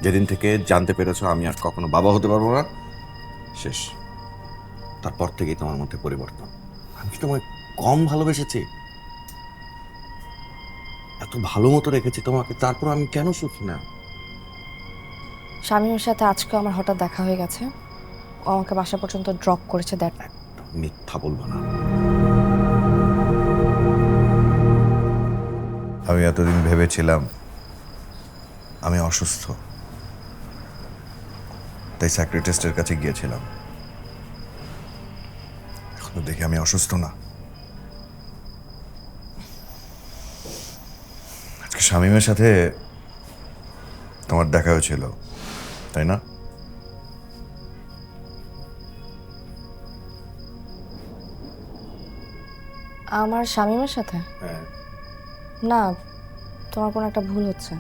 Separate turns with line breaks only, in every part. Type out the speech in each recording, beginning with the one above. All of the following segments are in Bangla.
যেদিন থেকে জানতে পেরেছো আমি আর কখনো বাবা হতে পারবো না, শেষ। তারপর থেকেই তোমার মধ্যে পরিবর্তন। আমি কি তোমায় কম ভালোবেসেছি? এত ভালো মতো রেখেছি তোমাকে, তারপর আমি কেন সুখী না?
শামীমের সাথে আজকে আমার হঠাৎ দেখা হয়ে গেছে। ও আমাকে বাসা পর্যন্ত ড্রপ করেছে, দ্যাট।
একদম মিথ্যা বলবো না। আমি এতদিন ভেবেছিলাম আমি অসুস্থ, তাই সাইকিয়াট্রিস্টের কাছে গিয়েছিলাম। এখন তো দেখি আমি অসুস্থ না। আজকে শামীমের সাথে তোমার দেখা হয়েছিল, তাই না?
আমার শামীমের সাথে?
হ্যাঁ।
না, তোমার কোনো একটা ভুল হচ্ছে।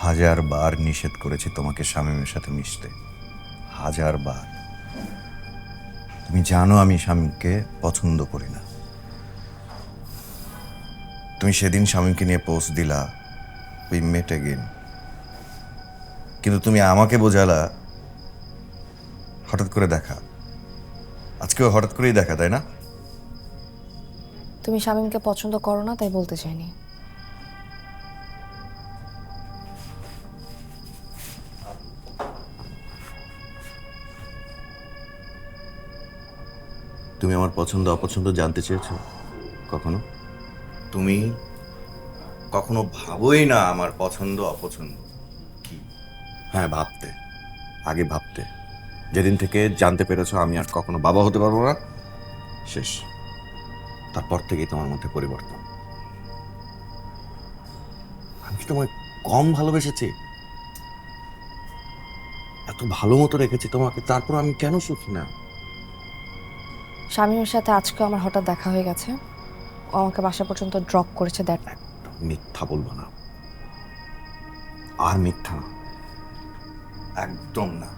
হাজার বার নিষেধ করেছি তোমাকে শামীমের সাথে মিশতে, হাজার বার। তুমি জানো আমি শামীমকে পছন্দ করি না। তুমি সেদিন শামীমকে নিয়ে পোস্ট দিলা, উই মেট এগেইন, কিন্তু তুমি আমাকে বোঝালা হঠাৎ করে দেখা। আজকেও হঠাৎ করেই দেখা, তাই না?
তুমি শামীমকে পছন্দ করো না, তাই বলতে চাইনি।
তুমি আমার পছন্দ অপছন্দ জানতে চেয়েছো কখনো? তুমি কখনো ভাবোই না আমার পছন্দ অপছন্দ কি। হ্যাঁ, ভাবতে, আগে ভাবতে। যেদিন থেকে জানতে পেরেছো আমি আর কখনো বাবা হতে পারবো না, শেষ। তারপর থেকেই তোমার মধ্যে পরিবর্তন। আমি কি তোমায় কম ভালোবেসেছি? এত ভালো মতো রেখেছি তোমাকে, তারপর আমি কেন সুখী না?
শামীমের সাথে আজকে আমার হঠাৎ দেখা হয়ে গেছে। ও আমাকে বাসা পর্যন্ত ড্রপ করেছে, দ্যাট।
একদম মিথ্যা বলবো না, আর মিথ্যা না, একদম না।